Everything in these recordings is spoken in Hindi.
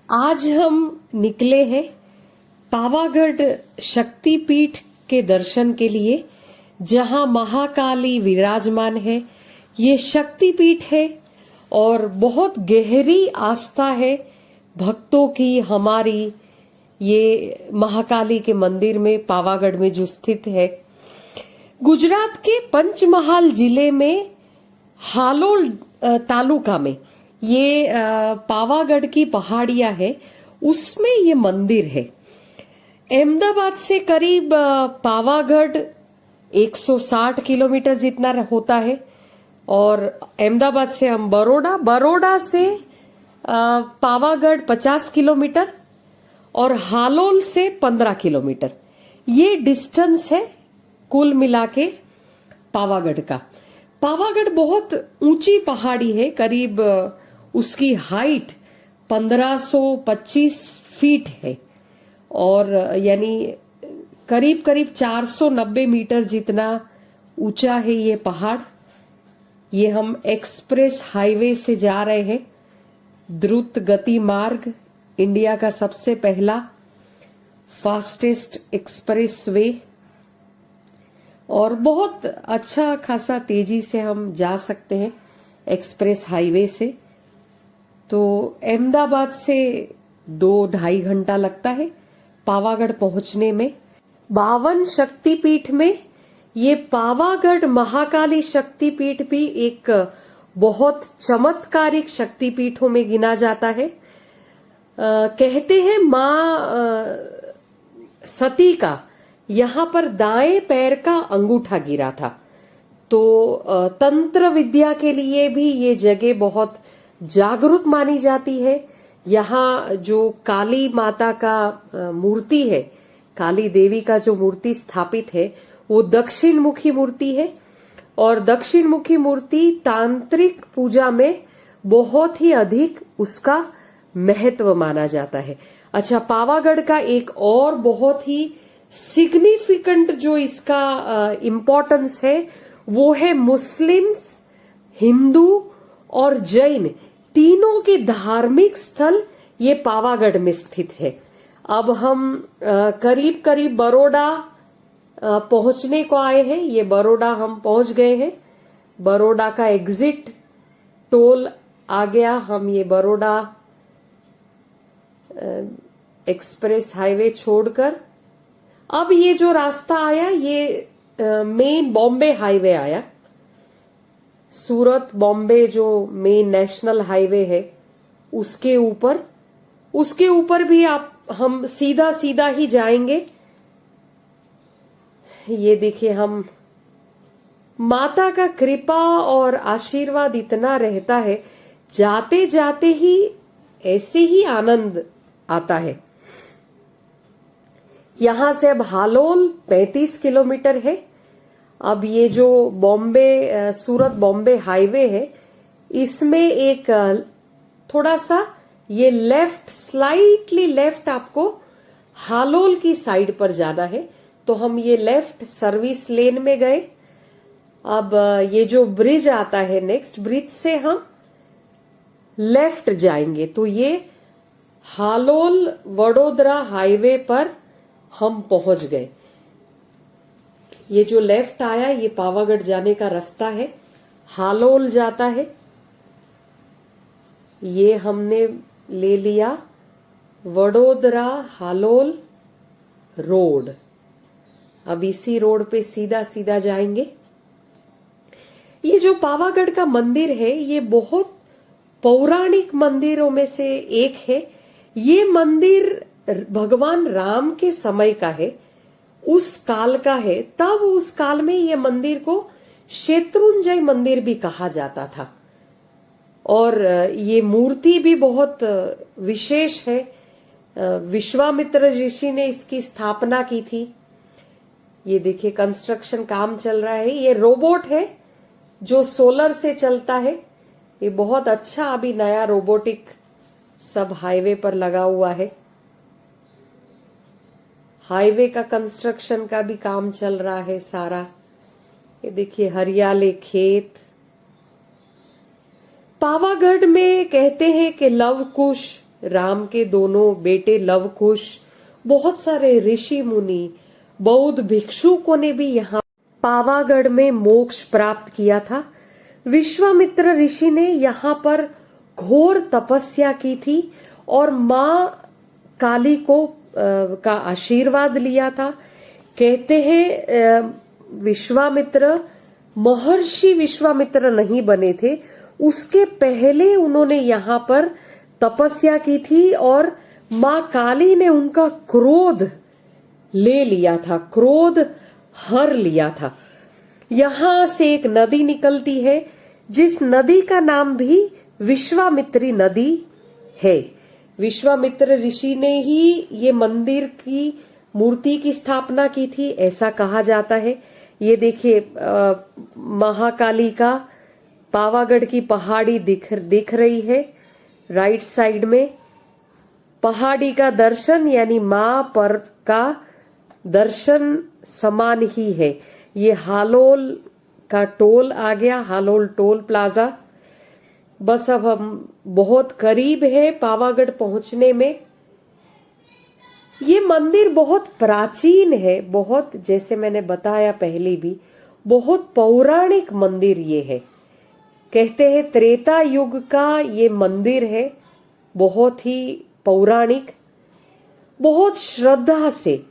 आज हम निकले हैं पावागढ़ शक्तिपीठ के दर्शन के लिए, जहां महाकाली विराजमान है। ये शक्तिपीठ है और बहुत गहरी आस्था है भक्तों की हमारी ये महाकाली के मंदिर में, पावागढ़ में जो स्थित है। गुजरात के पंचमहाल जिले में हालोल तालुका में ये पावागढ़ की पहाड़ियां है, उसमें ये मंदिर है। अहमदाबाद से करीब पावागढ़ 160 किलोमीटर जितना होता है, और अहमदाबाद से हम बरोड़ा से पावागढ़ 50 किलोमीटर और हालोल से 15 किलोमीटर ये डिस्टेंस है कुल मिला के पावागढ़ का। पावागढ़ बहुत ऊंची पहाड़ी है, करीब उसकी हाइट 1525 फीट है, और यानी करीब करीब 490 मीटर जितना ऊंचा है ये पहाड़। ये हम एक्सप्रेस हाईवे से जा रहे हैं, द्रुत गति मार्ग, इंडिया का सबसे पहला फास्टेस्ट एक्सप्रेस वे, और बहुत अच्छा खासा तेजी से हम जा सकते हैं एक्सप्रेस हाईवे से। तो अहमदाबाद से 2-2.5 घंटा लगता है पावागढ़ पहुंचने में। 52 शक्तिपीठ में ये पावागढ़ महाकाली शक्तिपीठ भी एक बहुत चमत्कारिक शक्तिपीठों में गिना जाता है। कहते हैं मां सती का यहाँ पर दाएं पैर का अंगूठा गिरा था, तो तंत्र विद्या के लिए भी ये जगह बहुत जागरूक मानी जाती है। यहाँ जो काली माता का मूर्ति है, काली देवी का जो मूर्ति स्थापित है, वो दक्षिण मुखी मूर्ति है, और दक्षिण मुखी मूर्ति तांत्रिक पूजा में बहुत ही अधिक उसका महत्व माना जाता है। अच्छा, पावागढ़ का एक और बहुत ही सिग्निफिकेंट जो इसका इम्पोर्टेंस है वो है मुस्लिम्स, हिंदू और जैन तीनों के धार्मिक स्थल ये पावागढ़ में स्थित है। अब हम करीब करीब बरोड़ा पहुंचने को आए हैं। ये बरोड़ा हम पहुंच गए हैं। बरोड़ा का एग्जिट टोल आ गया। हम ये बरोड़ा एक्सप्रेस हाईवे छोड़कर अब ये जो रास्ता आया ये मेन बॉम्बे हाईवे आया। सूरत बॉम्बे जो मेन नेशनल हाईवे है उसके ऊपर भी हम सीधा सीधा ही जाएंगे। ये देखिए, हम माता का कृपा और आशीर्वाद इतना रहता है, जाते जाते ही ऐसे ही आनंद आता है। यहां से अब हालोल 35 किलोमीटर है। अब ये जो सूरत बॉम्बे हाईवे है, इसमें एक थोड़ा सा ये स्लाइटली लेफ्ट आपको हालोल की साइड पर जाना है। तो हम ये लेफ्ट सर्विस लेन में गए। अब ये जो ब्रिज आता है, नेक्स्ट ब्रिज से हम लेफ्ट जाएंगे, तो ये हालोल वडोदरा हाईवे पर हम पहुंच गए। ये जो लेफ्ट आया ये पावागढ़ जाने का रास्ता है, हालोल जाता है। ये हमने ले लिया वडोदरा हालोल रोड। अब इसी रोड पे सीधा सीधा जाएंगे। ये जो पावागढ़ का मंदिर है ये बहुत पौराणिक मंदिरों में से एक है। ये मंदिर भगवान राम के समय का है, उस काल का है। तब उस काल में ये मंदिर को शत्रुंजय मंदिर भी कहा जाता था, और ये मूर्ति भी बहुत विशेष है। विश्वामित्र ऋषि ने इसकी स्थापना की थी। ये देखिए, कंस्ट्रक्शन काम चल रहा है। ये रोबोट है जो सोलर से चलता है। ये बहुत अच्छा अभी नया रोबोटिक सब हाईवे पर लगा हुआ है। हाईवे का कंस्ट्रक्शन का भी काम चल रहा है सारा। ये देखिए, हरियाले खेत। पावागढ़ में कहते हैं कि लव कुश राम के दोनों बेटे लव कुश, बहुत सारे ऋषि मुनि, बौद्ध भिक्षुकों ने भी यहाँ पावागढ़ में मोक्ष प्राप्त किया था। विश्वामित्र ऋषि ने यहाँ पर घोर तपस्या की थी और मां काली को का आशीर्वाद लिया था। कहते हैं विश्वामित्र महर्षि विश्वामित्र नहीं बने थे, उसके पहले उन्होंने यहाँ पर तपस्या की थी और मां काली ने उनका क्रोध ले लिया था, क्रोध हर लिया था। यहां से एक नदी निकलती है जिस नदी का नाम भी विश्वामित्री नदी है। विश्वामित्र ऋषि ने ही ये मंदिर की मूर्ति की स्थापना की थी, ऐसा कहा जाता है। ये देखिए महाकाली का पावागढ़ की पहाड़ी दिख रही है राइट साइड में। पहाड़ी का दर्शन यानी मां पर का दर्शन समान ही है। ये हालोल का टोल आ गया, हालोल टोल प्लाजा। बस अब हम बहुत करीब है पावागढ़ पहुंचने में। ये मंदिर बहुत प्राचीन है, बहुत, जैसे मैंने बताया पहले भी, बहुत पौराणिक मंदिर ये है। कहते हैं त्रेता युग का ये मंदिर है, बहुत ही पौराणिक। बहुत श्रद्धा से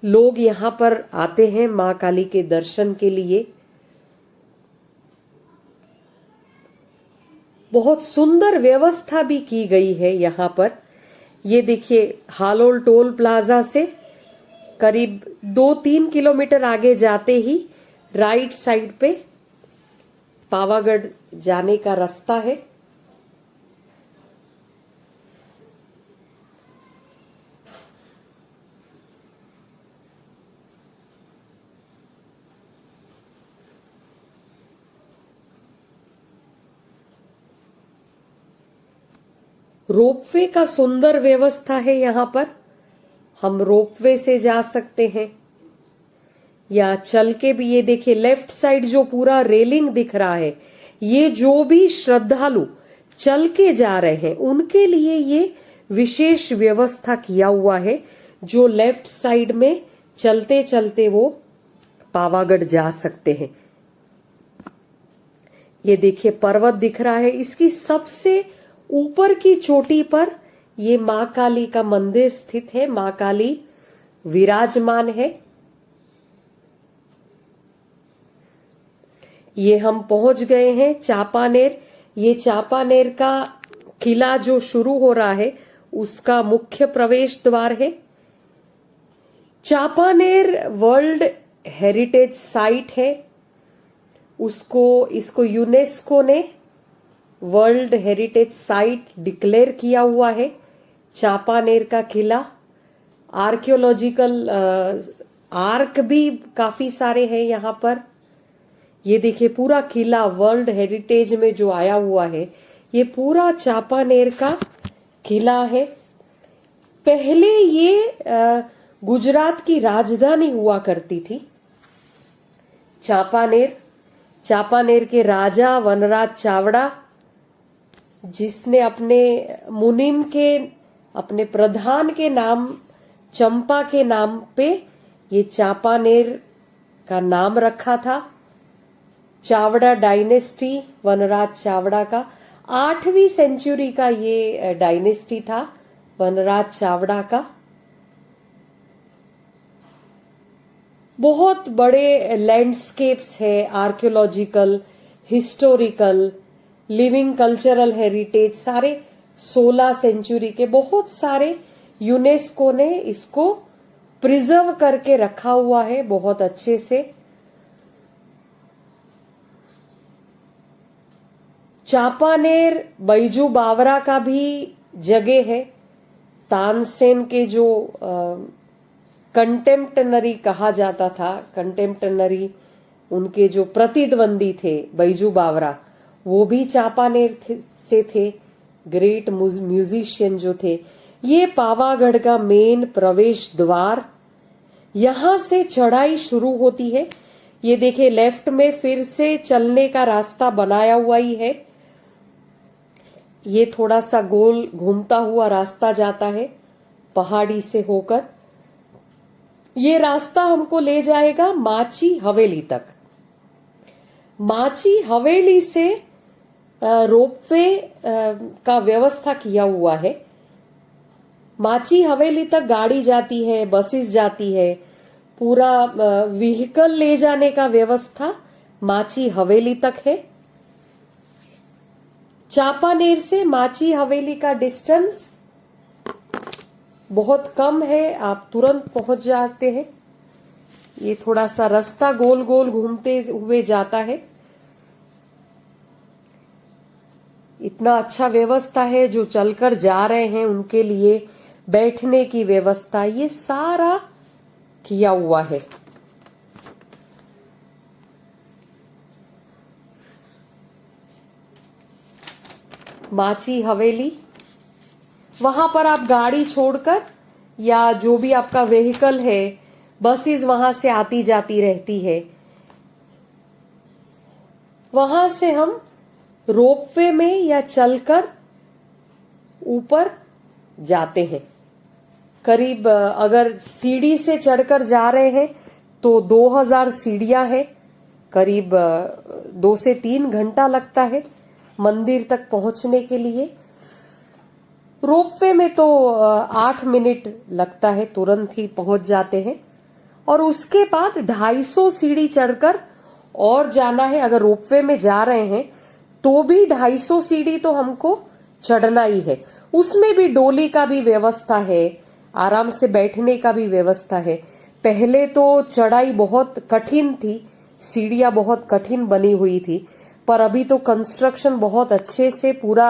लोग यहाँ पर आते हैं मां काली के दर्शन के लिए। बहुत सुंदर व्यवस्था भी की गई है यहाँ पर। ये देखिए हालोल टोल प्लाजा से करीब 2-3 किलोमीटर आगे जाते ही राइट साइड पे पावागढ़ जाने का रास्ता है। रोपवे का सुंदर व्यवस्था है यहाँ पर। हम रोपवे से जा सकते हैं या चल के भी। ये देखिए लेफ्ट साइड जो पूरा रेलिंग दिख रहा है, ये जो भी श्रद्धालु चल के जा रहे हैं उनके लिए ये विशेष व्यवस्था किया हुआ है, जो लेफ्ट साइड में चलते चलते वो पावागढ़ जा सकते हैं। ये देखिए पर्वत दिख रहा है, इसकी सबसे ऊपर की चोटी पर ये मां काली का मंदिर स्थित है। मां काली विराजमान है। ये हम पहुंच गए हैं चापानेर। ये चापानेर का किला जो शुरू हो रहा है उसका मुख्य प्रवेश द्वार है। चापानेर वर्ल्ड हेरिटेज साइट है। इसको यूनेस्को ने वर्ल्ड हेरिटेज साइट डिक्लेयर किया हुआ है। चापानेर का किला, आर्कियोलॉजिकल आर्क भी काफी सारे हैं यहाँ पर। ये देखिए पूरा किला वर्ल्ड हेरिटेज में जो आया हुआ है, ये पूरा चापानेर का किला है। पहले ये गुजरात की राजधानी हुआ करती थी चापानेर। चापानेर के राजा वनराज चावड़ा, जिसने अपने मुनिम के, अपने प्रधान के नाम चंपा के नाम पे ये चापानेर का नाम रखा था। चावड़ा डायनेस्टी, वनराज चावड़ा का 8वीं सेंचुरी का ये डायनेस्टी था वनराज चावड़ा का। बहुत बड़े लैंडस्केप्स है, archaeological, historical, living cultural heritage, सारे 16 सेंचुरी के बहुत सारे यूनेस्को ने इसको प्रिजर्व करके रखा हुआ है बहुत अच्छे से। चापानेर बैजू बावरा का भी जगह है। तानसेन के जो कंटेम्पटनरी कहा जाता था, कंटेम्पटनरी उनके जो प्रतिद्वंदी थे बैजू बावरा, वो भी चापानेर से थे। ग्रेट म्यूजिशियन जो थे। ये पावागढ़ का मेन प्रवेश द्वार। यहां से चढ़ाई शुरू होती है। ये देखिए लेफ्ट में फिर से चलने का रास्ता बनाया हुआ ही है। ये थोड़ा सा गोल घूमता हुआ रास्ता जाता है पहाड़ी से होकर। ये रास्ता हमको ले जाएगा माची हवेली तक। माची हवेली से रोपवे का व्यवस्था किया हुआ है। माची हवेली तक गाड़ी जाती है, बसेस जाती है, पूरा व्हीकल ले जाने का व्यवस्था माची हवेली तक है। चांपानेर से माची हवेली का डिस्टेंस बहुत कम है, आप तुरंत पहुंच जाते हैं। ये थोड़ा सा रास्ता गोल गोल घूमते हुए जाता है। इतना अच्छा व्यवस्था है, जो चलकर जा रहे हैं उनके लिए बैठने की व्यवस्था, ये सारा किया हुआ है। माची हवेली, वहां पर आप गाड़ी छोड़कर या जो भी आपका व्हीकल है, बसेस वहां से आती जाती रहती है। वहां से हम रोपवे में या चलकर ऊपर जाते हैं। करीब अगर सीढ़ी से चढ़कर जा रहे हैं तो 2000 सीढ़ियां हैं। करीब 2 से 3 घंटा लगता है मंदिर तक पहुंचने के लिए। रोपवे में तो 8 मिनट लगता है, तुरंत ही पहुंच जाते हैं। और उसके बाद 250 सीढ़ी चढ़कर और जाना है। अगर रोपवे में जा रहे हैं तो भी 250 सीढ़ी तो हमको चढ़ना ही है। उसमें भी डोली का भी व्यवस्था है, आराम से बैठने का भी व्यवस्था है। पहले तो चढ़ाई बहुत कठिन थी, सीढ़ियां बहुत कठिन बनी हुई थी, पर अभी तो कंस्ट्रक्शन बहुत अच्छे से पूरा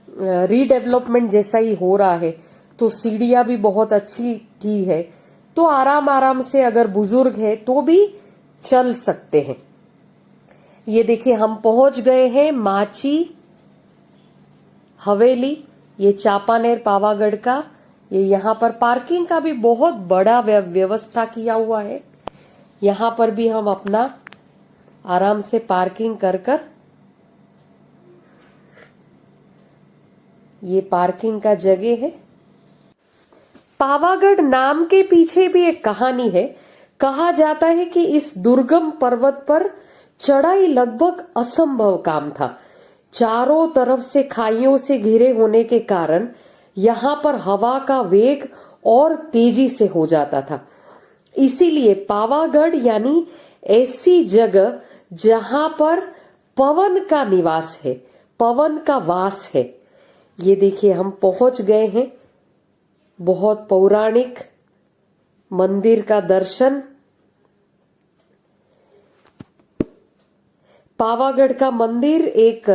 रीडेवलपमेंट जैसा ही हो रहा है, तो सीढ़ियां भी बहुत अच्छी की है। तो आराम आराम से अगर बुजुर्ग है तो भी चल सकते हैं। ये देखिए हम पहुंच गए हैं माची हवेली। ये चांपानेर पावागढ़ का, ये यहाँ पर पार्किंग का भी बहुत बड़ा व्यवस्था किया हुआ है। यहाँ पर भी हम अपना आराम से पार्किंग कर कर, ये पार्किंग का जगह है। पावागढ़ नाम के पीछे भी एक कहानी है। कहा जाता है कि इस दुर्गम पर्वत पर चढ़ाई लगभग असंभव काम था। चारों तरफ से खाइयों से घिरे होने के कारण यहाँ पर हवा का वेग और तेजी से हो जाता था। इसीलिए पावागढ़ यानी ऐसी जगह जहां पर पवन का निवास है, पवन का वास है। ये देखिए हम पहुंच गए हैं। बहुत पौराणिक मंदिर का दर्शन। पावागढ़ का मंदिर एक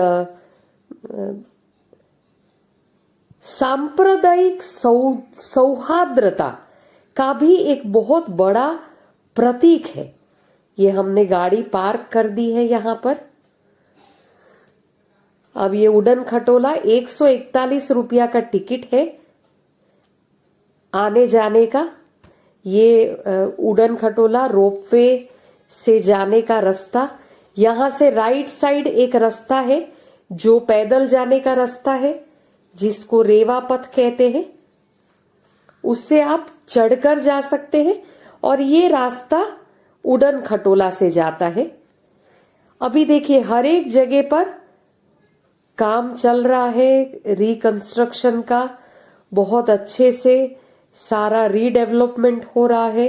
सांप्रदायिक सौहार्द्रता का भी एक बहुत बड़ा प्रतीक है। ये हमने गाड़ी पार्क कर दी है यहाँ पर। अब ये उड़न खटोला 141 रुपया का टिकट है आने जाने का। ये उड़न खटोला रोपवे से जाने का रास्ता। यहां से राइट साइड एक रास्ता है जो पैदल जाने का रास्ता है, जिसको रेवा पथ कहते हैं। उससे आप चढ़कर जा सकते हैं। और ये रास्ता उड़न खटोला से जाता है। अभी देखिए हर एक जगह पर काम चल रहा है रिकंस्ट्रक्शन का। बहुत अच्छे से सारा रीडेवलपमेंट हो रहा है।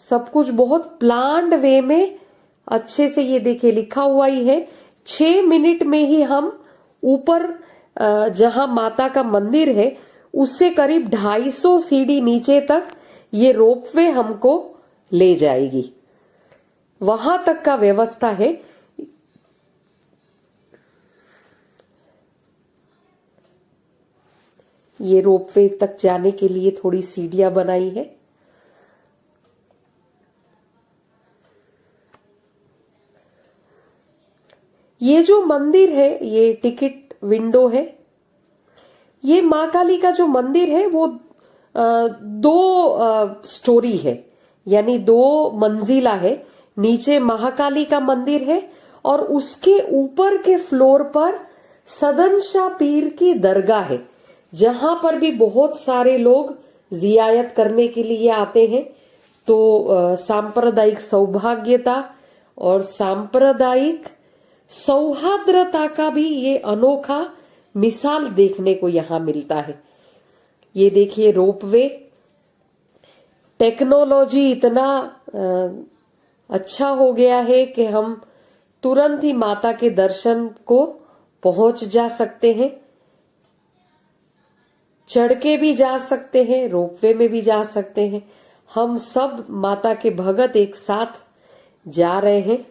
सब कुछ बहुत प्लान्ड वे में अच्छे से। ये देखिए लिखा हुआ ही है 6 मिनट में ही हम ऊपर जहां माता का मंदिर है उससे करीब 250 सीढ़ी नीचे तक ये रोपवे हमको ले जाएगी। वहां तक का व्यवस्था है। ये रोपवे तक जाने के लिए थोड़ी सीढ़ियां बनाई है। ये जो मंदिर है ये टिकट विंडो है। ये मां काली का जो मंदिर है वो 2 स्टोरी है, यानी 2 मंजिला है। नीचे महाकाली का मंदिर है और उसके ऊपर के फ्लोर पर सदन शाह पीर की दरगाह है, जहां पर भी बहुत सारे लोग जियारत करने के लिए आते हैं। तो सांप्रदायिक सौभाग्यता और सांप्रदायिक सौहार्द्रता का भी ये अनोखा मिसाल देखने को यहां मिलता है। ये देखिए रोपवे, टेक्नोलॉजी इतना अच्छा हो गया है कि हम तुरंत ही माता के दर्शन को पहुंच जा सकते हैं। चढ़ के भी जा सकते हैं, रोपवे में भी जा सकते हैं। हम सब माता के भगत एक साथ जा रहे हैं।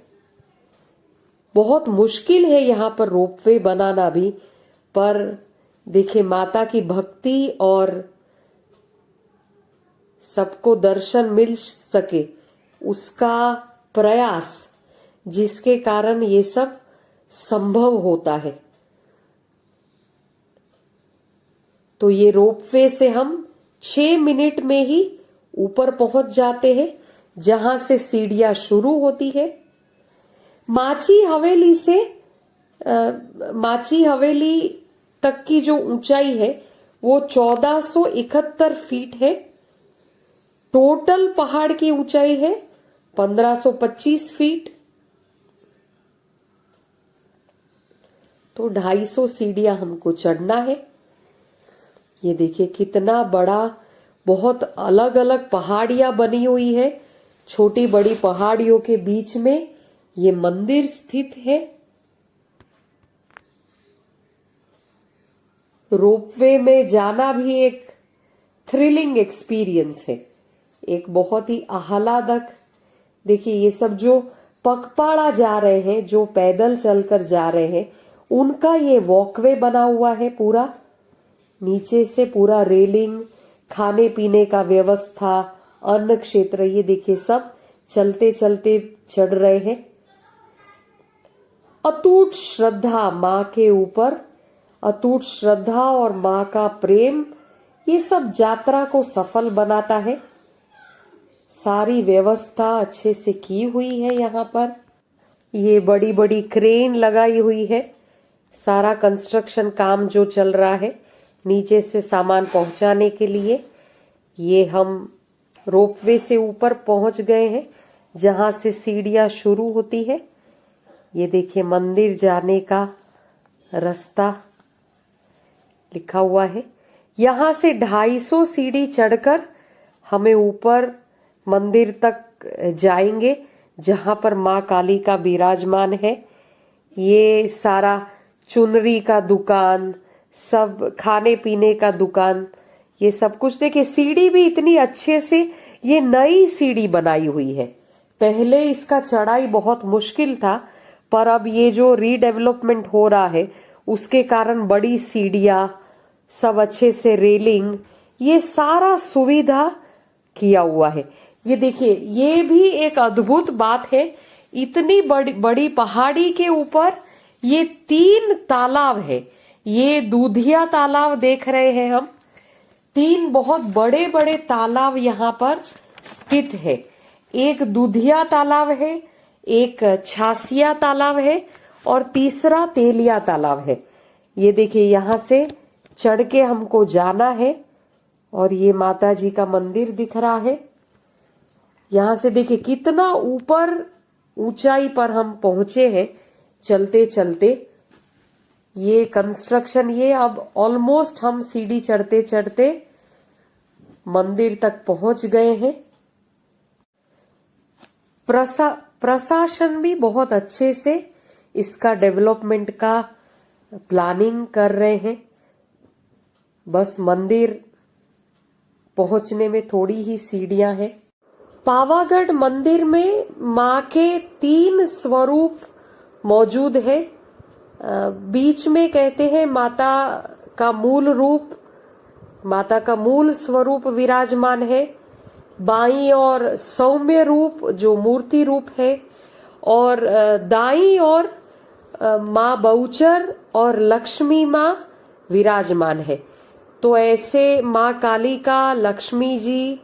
बहुत मुश्किल है यहाँ पर रोपवे बनाना भी, पर देखिए माता की भक्ति और सबको दर्शन मिल सके उसका प्रयास, जिसके कारण ये सब संभव होता है। तो ये रोपवे से हम 6 मिनट में ही ऊपर पहुंच जाते हैं, जहां से सीढ़ियां शुरू होती है। माची हवेली तक की जो ऊंचाई है वो 1471 फीट है। टोटल पहाड़ की ऊंचाई है 1525 फीट। तो 250 सीढ़ियां हमको चढ़ना है। ये देखिए कितना बड़ा, बहुत अलग अलग पहाड़ियां बनी हुई है। छोटी बड़ी पहाड़ियों के बीच में ये मंदिर स्थित है। रोपवे में जाना भी एक थ्रिलिंग एक्सपीरियंस है, एक बहुत ही आह्लादक। देखिए ये सब जो पगपाड़ा जा रहे हैं, जो पैदल चलकर जा रहे हैं, उनका ये वॉकवे बना हुआ है पूरा। नीचे से पूरा रेलिंग, खाने पीने का व्यवस्था, अन्न क्षेत्र, ये देखिए सब चलते चलते चढ़ रहे हैं। अटूट श्रद्धा माँ के ऊपर, अटूट श्रद्धा और माँ का प्रेम, ये सब यात्रा को सफल बनाता है। सारी व्यवस्था अच्छे से की हुई है। यहाँ पर ये बड़ी बड़ी क्रेन लगाई हुई है। सारा कंस्ट्रक्शन काम जो चल रहा है नीचे से सामान पहुंचाने के लिए। ये हम रोपवे से ऊपर पहुंच गए हैं, जहां से सीढ़ियां शुरू होती है। ये देखिए मंदिर जाने का रास्ता लिखा हुआ है। यहां से 250 सीढ़ी चढ़कर हमें ऊपर मंदिर तक जाएंगे, जहां पर माँ काली का विराजमान है। ये सारा चुनरी का दुकान, सब खाने पीने का दुकान, ये सब कुछ देखिए। सीढ़ी भी इतनी अच्छे से, ये नई सीढ़ी बनाई हुई है। पहले इसका चढ़ाई बहुत मुश्किल था, पर अब ये जो रीडेवलपमेंट हो रहा है उसके कारण बड़ी सीढ़ियां, सब अच्छे से रेलिंग, ये सारा सुविधा किया हुआ है। ये देखिए ये भी एक अद्भुत बात है। इतनी बड़ी बड़ी पहाड़ी के ऊपर ये 3 तालाब है। ये दूधिया तालाब देख रहे हैं हम। 3 बहुत बड़े बड़े तालाब यहाँ पर स्थित है। एक दूधिया तालाब है, एक छासिया तालाब है और तीसरा तेलिया तालाब है। ये देखिए यहाँ से चढ़ के हमको जाना है और ये माता जी का मंदिर दिख रहा है। यहाँ से देखिए कितना ऊपर ऊंचाई पर हम पहुंचे हैं चलते चलते। ये कंस्ट्रक्शन, ये अब ऑलमोस्ट हम सीढ़ी चढ़ते चढ़ते मंदिर तक पहुंच गए हैं। प्रशासन भी बहुत अच्छे से इसका डेवलपमेंट का प्लानिंग कर रहे हैं। बस मंदिर पहुंचने में थोड़ी ही सीढ़ियां हैं। पावागढ़ मंदिर में माँ के 3 स्वरूप मौजूद है। बीच में कहते हैं माता का मूल रूप, माता का मूल स्वरूप विराजमान है। बाईं और सौम्य रूप जो मूर्ति रूप है, और दाईं और माँ बहुचर और लक्ष्मी माँ विराजमान है। तो ऐसे माँ काली का, लक्ष्मी जी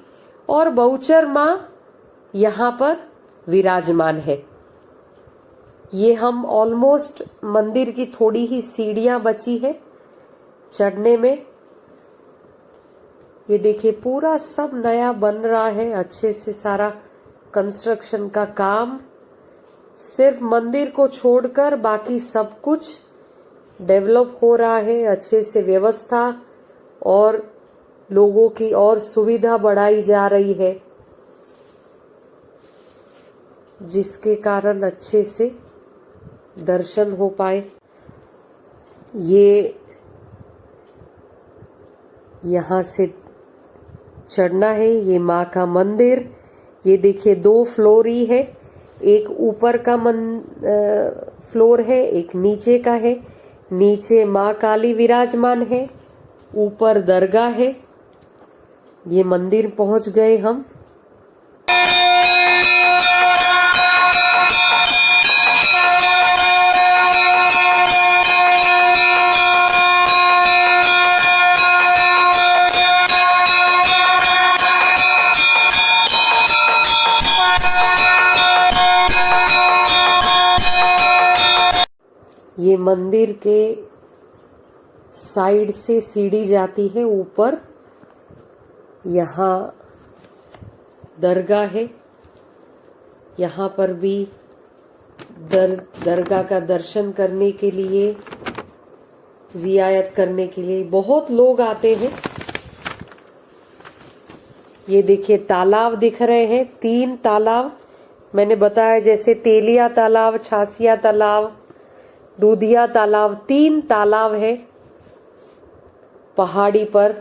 और बहुचर माँ यहाँ पर विराजमान है। ये हम ऑलमोस्ट मंदिर की थोड़ी ही सीढ़ियां बची है चढ़ने में। ये देखिए पूरा सब नया बन रहा है, अच्छे से सारा कंस्ट्रक्शन का काम। सिर्फ मंदिर को छोड़कर बाकी सब कुछ डेवलप हो रहा है, अच्छे से व्यवस्था और लोगों की और सुविधा बढ़ाई जा रही है, जिसके कारण अच्छे से दर्शन हो पाए। ये यहाँ से चढ़ना है, ये माँ का मंदिर। ये देखिए 2 फ्लोर ही है, एक ऊपर का फ्लोर है, एक नीचे का है। नीचे माँ काली विराजमान है, ऊपर दरगाह है। ये मंदिर पहुंच गए हम। ये मंदिर के साइड से सीढ़ी जाती है ऊपर। यहाँ दरगाह है, यहाँ पर भी दरगाह का दर्शन करने के लिए, जियारत करने के लिए बहुत लोग आते हैं। ये देखिए तालाब दिख रहे हैं, 3 तालाब मैंने बताया, जैसे तेलिया तालाब, छासिया तालाब, दूधिया तालाब, 3 तालाब है पहाड़ी पर।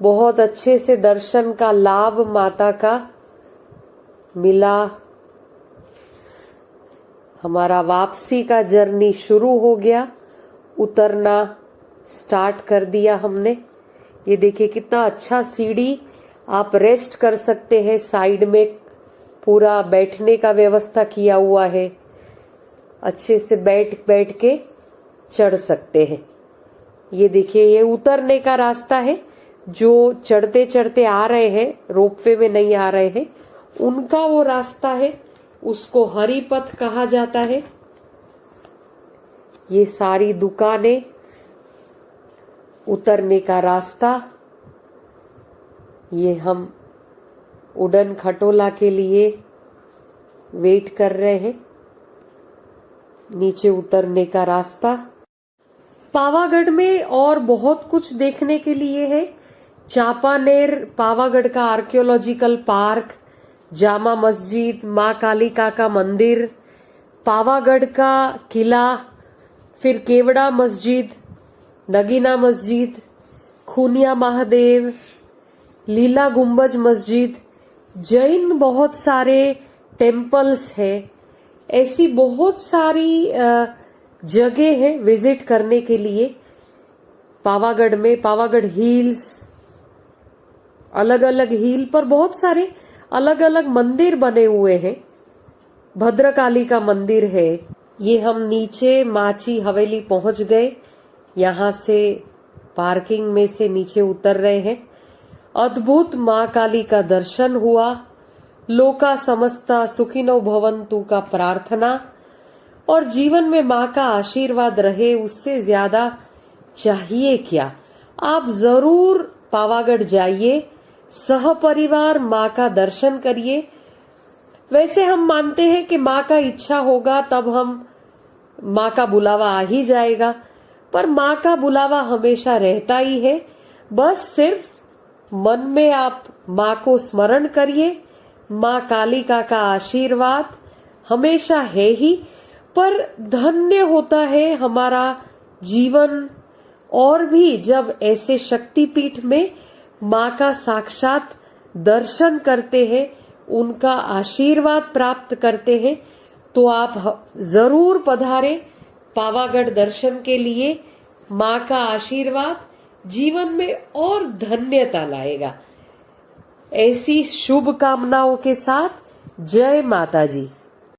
बहुत अच्छे से दर्शन का लाभ माता का मिला। हमारा वापसी का जर्नी शुरू हो गया, उतरना स्टार्ट कर दिया हमने। ये देखिए कितना अच्छा सीढ़ी, आप रेस्ट कर सकते हैं, साइड में पूरा बैठने का व्यवस्था किया हुआ है, अच्छे से बैठ के चढ़ सकते हैं। ये देखिए ये उतरने का रास्ता है, जो चढ़ते चढ़ते आ रहे हैं, रोपवे में नहीं आ रहे हैं, उनका वो रास्ता है, उसको हरी पथ कहा जाता है। ये सारी दुकानें, उतरने का रास्ता। ये हम उड़न खटोला के लिए वेट कर रहे हैं, नीचे उतरने का रास्ता। पावागढ़ में और बहुत कुछ देखने के लिए है। चांपानेर पावागढ़ का आर्कियोलॉजिकल पार्क, जामा मस्जिद, माँ कालिका का मंदिर, पावागढ़ का किला, फिर केवड़ा मस्जिद, नगीना मस्जिद, खूनिया महादेव, लीला गुंबज मस्जिद, जैन बहुत सारे टेम्पल्स है। ऐसी बहुत सारी जगह है विजिट करने के लिए पावागढ़ में। पावागढ़ हिल्स, अलग अलग हिल पर बहुत सारे अलग अलग मंदिर बने हुए हैं। भद्रकाली का मंदिर है। ये हम नीचे माची हवेली पहुंच गए, यहाँ से पार्किंग में से नीचे उतर रहे हैं। अद्भुत माँ काली का दर्शन हुआ। लोका समस्ता सुखिनो भवन्तु का प्रार्थना, और जीवन में माँ का आशीर्वाद रहे, उससे ज्यादा चाहिए क्या। आप जरूर पावागढ़ जाइए, सहपरिवार माँ का दर्शन करिए। वैसे हम मानते हैं कि माँ का इच्छा होगा तब हम माँ का बुलावा आ ही जाएगा, पर माँ का बुलावा हमेशा रहता ही है। बस सिर्फ मन में आप माँ को स्मरण करिए। माँ कालिका का आशीर्वाद हमेशा है ही, पर धन्य होता है हमारा जीवन और भी जब ऐसे शक्तिपीठ में माँ का साक्षात दर्शन करते हैं, उनका आशीर्वाद प्राप्त करते हैं। तो आप जरूर पधारें पावागढ़ दर्शन के लिए। माँ का आशीर्वाद जीवन में और धन्यता लाएगा। ऐसी शुभ कामनाओं के साथ जय माता जी।